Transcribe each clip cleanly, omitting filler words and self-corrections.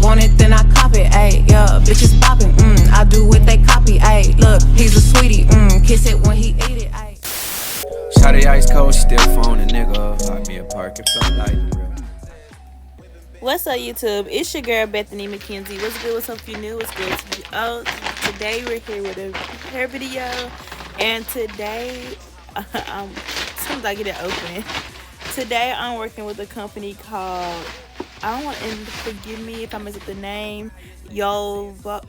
want it, then I cop it, ayy. Yeah, bitches poppin', I do what they copy, ayy. Look, he's a sweetie, kiss it when he eat it, ayy. Shawty ice cold, still phone a nigga up. Hot me a park, it felt like real. What's up, YouTube? It's your girl, Bethany McKenzie. What's good? What's up, if you new? What's good? Oh, today we're here with a hair video. And today, sometimes I get it open. Today, I'm working with a company called, I don't want, and forgive me if I mess up the name, YOLOVA.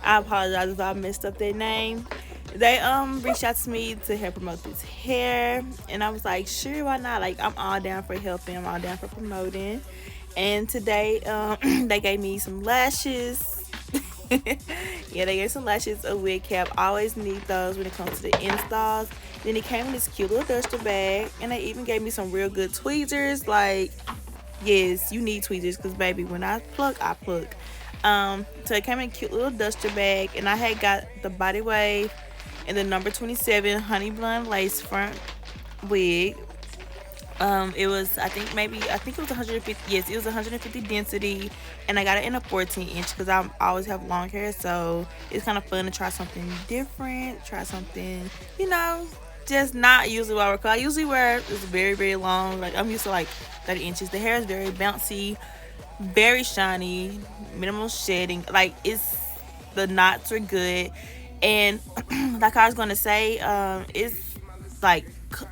I apologize if I messed up their name. They reached out to me to help promote this hair, and I was like, sure, why not? Like, I'm all down for helping, I'm all down for promoting. And today they gave me some lashes. Yeah, they gave some lashes, a wig cap. I always need those when it comes to the installs. Then it came in this cute little duster bag, and they even gave me some real good tweezers. Like, yes, you need tweezers, because baby, when I pluck, I pluck. So it came in a cute little duster bag, and I had got the Body Wave and the number 27 honey blonde lace front wig. It was, I think it was 150. Yes, it was 150 density, and I got it in a 14-inch because I always have long hair, so it's kind of fun to try something different, try something, you know, just not usually what I wear. Cause I usually wear it's very, very long. Like, I'm used to like 30 inches. The hair is very bouncy, very shiny, minimal shedding. Like, the knots are good, and like I was gonna say, it's like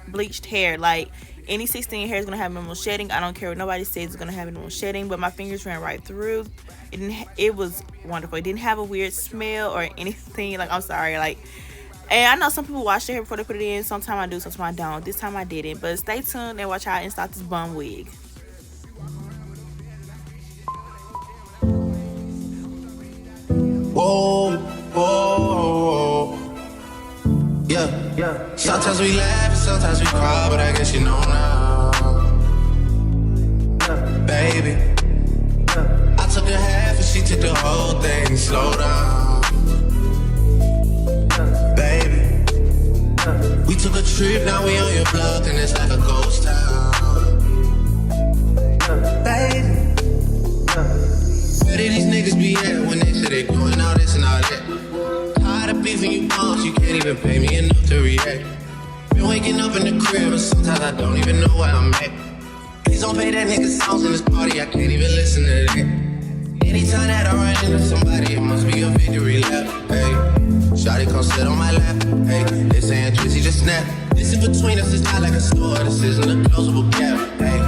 bleached hair. Like, any 16 hair is gonna have minimal shedding. I don't care what nobody says, it's gonna have minimal shedding. But my fingers ran right through. It was wonderful. It didn't have a weird smell or anything. Like, I'm sorry. Like, and I know some people wash their hair before they put it in. Sometimes I do, sometimes I don't. This time I didn't. But stay tuned and watch how I install this bum wig. Whoa, whoa, yeah. Sometimes we laugh and sometimes we cry, but I guess you know now, baby. I took a half and she took the whole thing. Slow down, baby. We took a trip, now we on your block and it's like a ghost town, baby. Where did these niggas be at when they say they doing all this and all that? Tired of beefing you bumps, you can't even pay me enough to react. Been waking up in the crib, but sometimes I don't even know where I'm at. Please don't pay that nigga songs in this party, I can't even listen to that. Anytime that I run into somebody, it must be a victory lap. Hey, shawty come sit on my lap. Hey, they saying Drizzy just snap. This in between us is not like a store, this isn't a closable gap. Hey,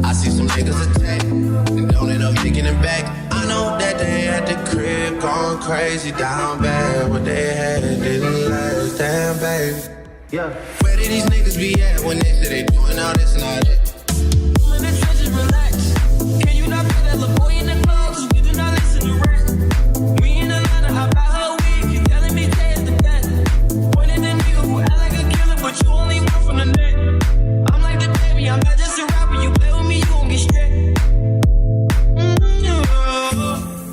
I see some niggas attack and don't end up making it back. I know that they at the crib going crazy down bad. What they had didn't last, damn baby. Yeah. Where did these niggas be at when they say they doing all this and all that? Let the trenches relax. Can you not put that little boy in the clothes? We do not listen to rap. We in Atlanta, how about her wig? You telling me Tay is the best. Pointed at nigga who act like a killer, but you only one from the net. I'm like the baby, I'm not just a rapper. You play with me, you gon' get stripped.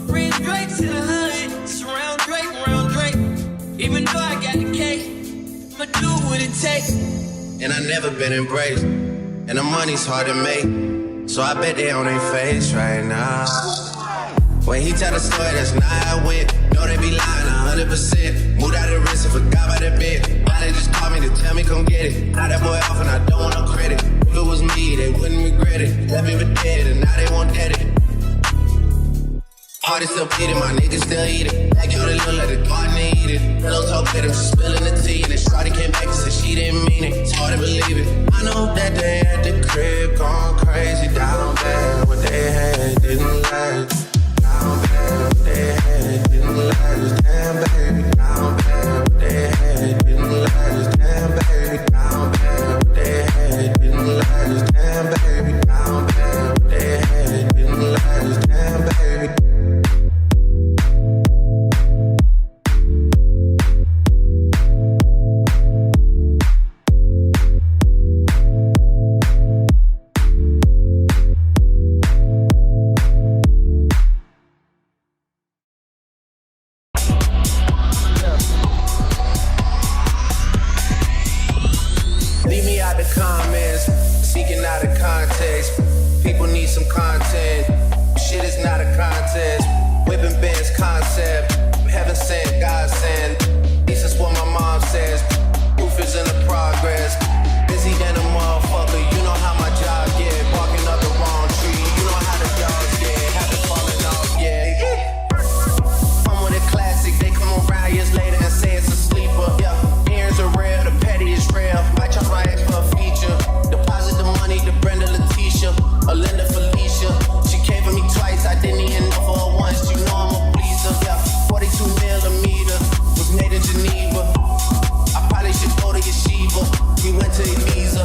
Bring Drake to the hood, surround Drake, round Drake. Even though I got the cake, I'ma do what it takes. And I never been embraced, and the money's hard to make, so I bet they on their face right now. When he tell the story, that's not how it went. Know they be lying 100%. Moved out of the wrist and forgot about that bed. Now they just call me to tell me come get it. Now that boy off and I don't want no credit. If it was me, they wouldn't regret it. Left me for dead and now they won't get it. Party still bleeding, my niggas still eat it. Like yo, they look like the garden, they eat it. Pillows all bitter, spilling the tea. And then shawty came back and said she didn't mean it. It's hard to believe it. I know that they at the crib going crazy down bad. What they had didn't last. Down bad, what they had didn't last. Damn baby, down bad, what they had didn't last. Damn baby, down bad, what they had didn't last. Damn baby, down bad, what they had didn't last. Damn baby. Leave me out the comments, speaking out of context. some content. Shit is not a contest. Whipping bands concept. Heaven sent, God sent. This is what my mom says. Proof is in the progress. Busy than a motherfucker. You know how my job get. Barking up the wrong tree. You know how the dogs get. Haven't fallen off yet. I'm with a classic. They come around years later and say it's a sleeper. Yeah, ears are real. The petty is real. I charge my ex for a feature. Deposit the money to Brenda Letitia. Or Linda Felicia. She came for me twice. I didn't even know for her once. You know I'm a pleaser. Yeah, 42 millimeter. Was made in Geneva. I probably should go to Yeshiva. We went to Ibiza.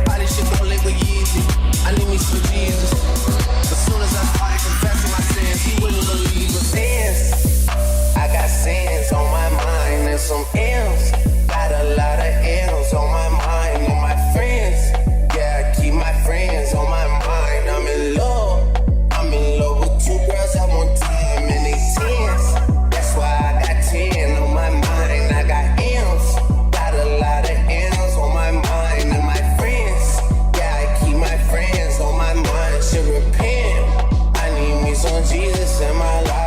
Probably should go live with Yeezy. I need me some Jesus. As soon as I started confessing my sins, he wouldn't believe us. Sins. I got sins on my mind and some M's. Got a lot of M's on my mind and my friends. Yeah, I keep my friends on my mind. I'm in love. I'm in love with two girls at one time and they tens. That's why I got 10 on my mind. I got M's. Got a lot of M's on my mind and my friends. Yeah, I keep my friends on my mind. Should repent. I need me some Jesus in my life.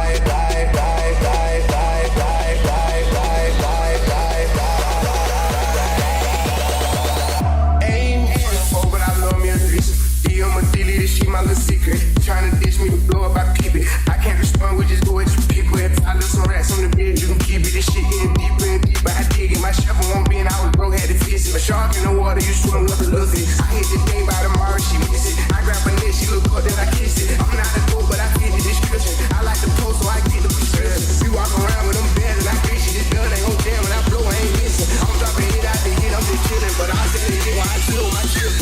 She my little secret. Trying to ditch me to blow up, I keep it. I can't respond, we just go at you people. If I lose some rats on the bed, you can keep it. This shit getting deeper and deeper. I dig it. My shovel won't be, and I was broke, had to fix it. A shark in the water, you swim with a little fish. I hit the thing by tomorrow, she miss it. I grab her neck, she look up, then I kiss it. I'm not a goat, but I fit the description. I like the post, so I get the prescription. We walk around with them bad, and I bitch it. This gun ain't gon' jam, when I blow, I ain't missing. I'm dropping hit out the hit, I'm just chillin'. But I said it while I chill my trip.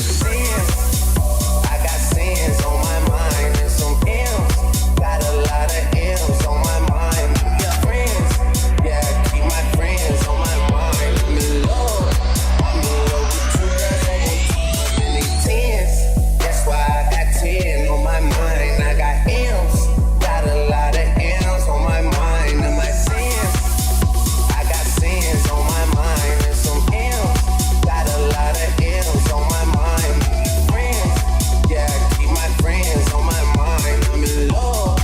I got sins on my mind and some M's. Got a lot of M's on my mind. Yeah, friends. Yeah, keep my friends on my mind. I'm in love. I'm in love with two girls at one time and they tens. That's why I got 10 on my mind. I got M's. Got a lot of M's on my mind and my sins. I got sins on my mind and some M's. Got a lot of M's on my mind. Friends. Yeah, keep my friends on my mind. I'm in love.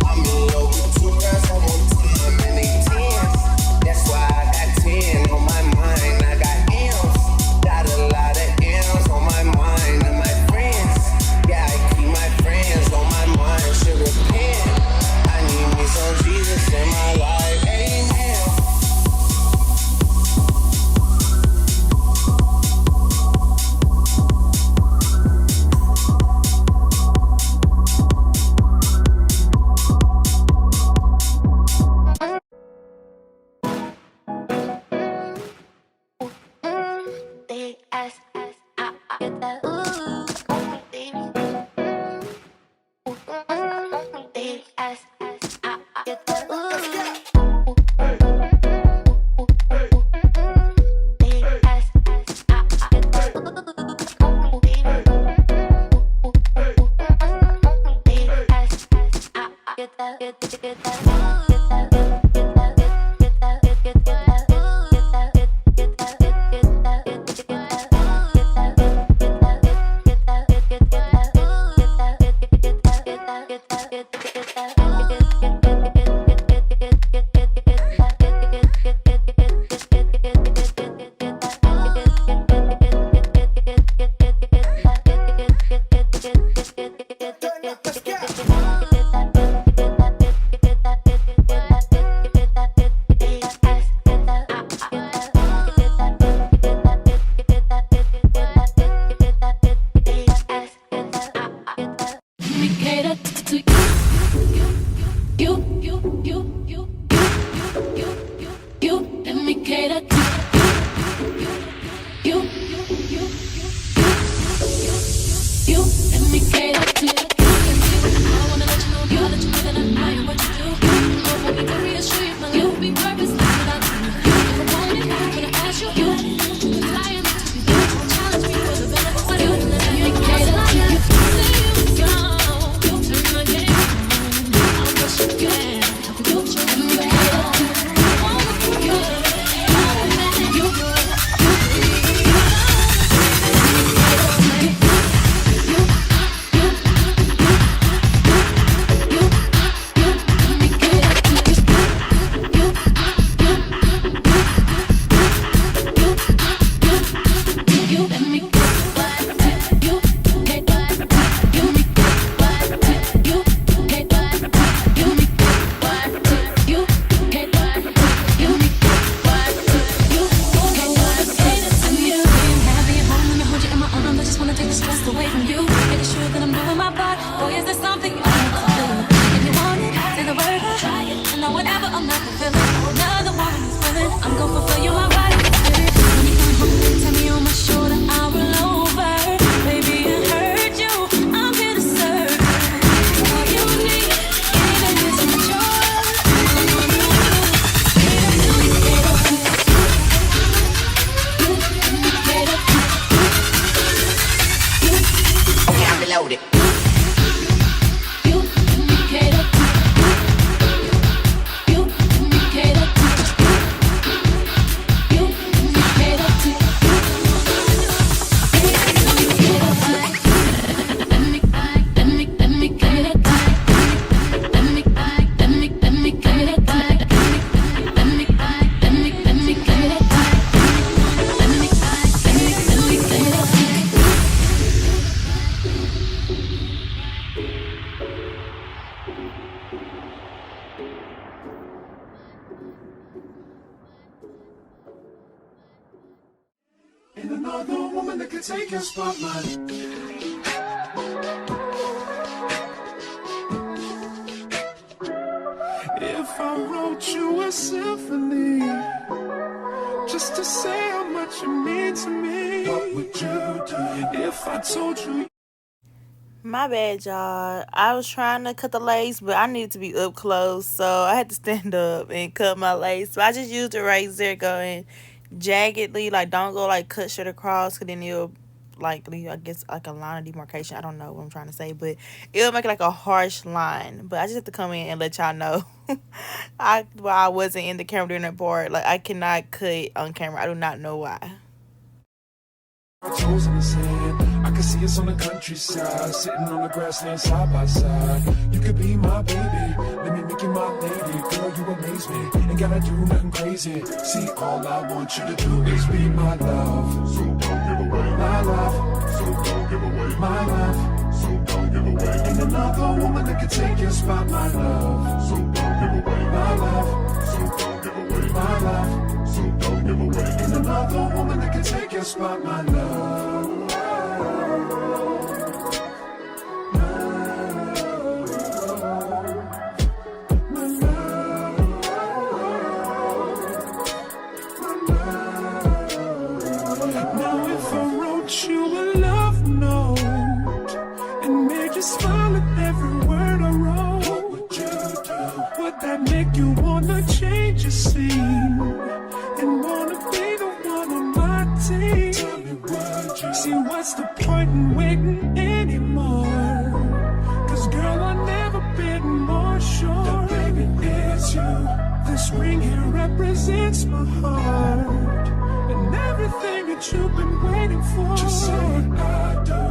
I'm in love with two girls at one time and they tens. That's why I got 10 on my mind. I got M's. Got a lot of M's on my mind and my friends. Yeah, I keep my friends on my mind. Should repent. I need me some Jesus in my life. Amen. away from you, making sure that I'm doing my part. Boy, is there something you want to do? If you want it, say the word, try it. And know whatever I'm not fulfilling, another woman is willing. I'm gonna fulfill you, my body and spirit. When you come home, tell me on my shoulder, I will over. Baby, I heard you, I'm here to serve. All you need, even if it's a chore. I'm gonna do it. Get up, get up. Okay, I'm reloaded. You get up. You get up. You get up. Let me get up. Let me get up. Let me get up. Let me get up. Ain't another woman that can take your spotlight. If I wrote you a symphony, just to say how much you mean to me, what would you do if I told you? My bad, y'all. I was trying to cut the lace, but I needed to be up close, so I had to stand up and cut my lace. So I just used a razor going jaggedly, like don't go like cut straight across, because then it'll like leave, I guess, like a line of demarcation. I don't know what I'm trying to say, but it'll make it like a harsh line. But I just have to come in and let y'all know. I wasn't in the camera during that part. Like, I cannot cut on camera. I do not know why. Our toes in the sand. I can see us on the countryside, sitting on the grassland side by side. You could be my baby, let me make you my lady. Girl, you amaze me, ain't gotta do nothing crazy. See, all I want you to do is be my love. So don't give away my love. So don't give away my love. So don't give away. Ain't another woman that can take your spot, my love. So don't give away my love. So don't give away my love. So don't give away. Ain't another woman that can take your spot, my love. Now if I wrote you a love note and made you smile at every word I wrote, what would you do? Would that make you wanna change your scene and wanna be the one on my team? Tell me, would you? See, what's the point in waiting anymore? Cause girl, I've never been more sure that baby it's you. This ring here represents my heart and everything that you've been waiting for. Just say I do.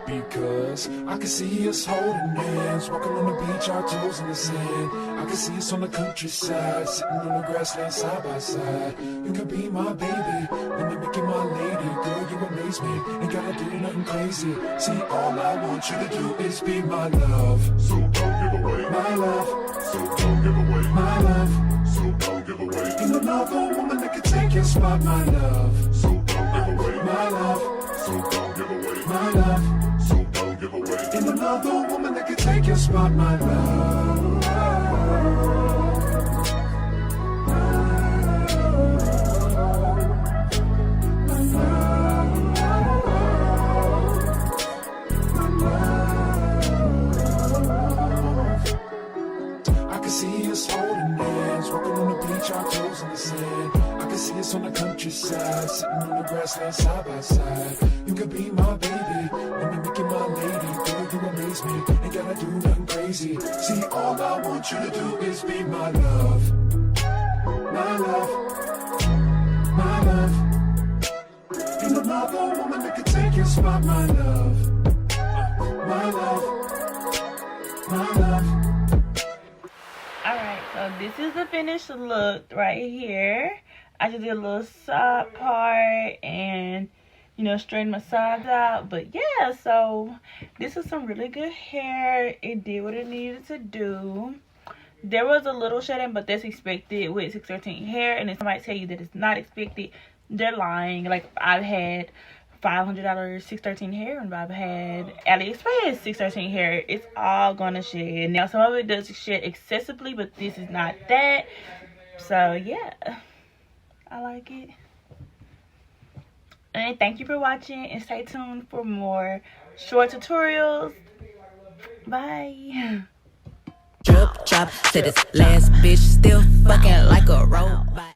Because I can see us holding hands, walking on the beach, our toes in the sand. I can see us on the countryside, sitting on the grassland side by side. You can be my baby, let me make you my lady. Girl, you amaze me, ain't gotta do nothing crazy. See, all I want you to do is be my love. So don't give away my love. So don't give away my love. So don't give away. Ain't another woman that can take your spot, my love. So don't give away my love. So don't give away my love. So don't give away. Ain't another woman that can take your spot, my love. I can see us holding hands, walking on the beach, our toes in the sand. I can see us on the countryside, sitting on the grassland side by side. You could be my baby, let me make you my lady. Girl, you amaze me, ain't gotta do nothing crazy. See, all I want you to do is be my love. My love, my love. Ain't another woman that can take your spot, my love. My love, my love. Alright, so this is the finished look right here. I just did a little side part and, you know, straighten my sides out. But yeah, so this is some really good hair. It did what it needed to do. There was a little shedding, but that's expected with 613 hair. And if somebody tell you that it's not expected, they're lying. Like, I've had $500 613 hair, and I've had AliExpress 613 hair. It's all gonna shed. Now some of it does shed excessively, but this is not that. So yeah, I like it. And thank you for watching, and stay tuned for more short tutorials. Bye. Drip drop to this last bitch, still fucking like a robot.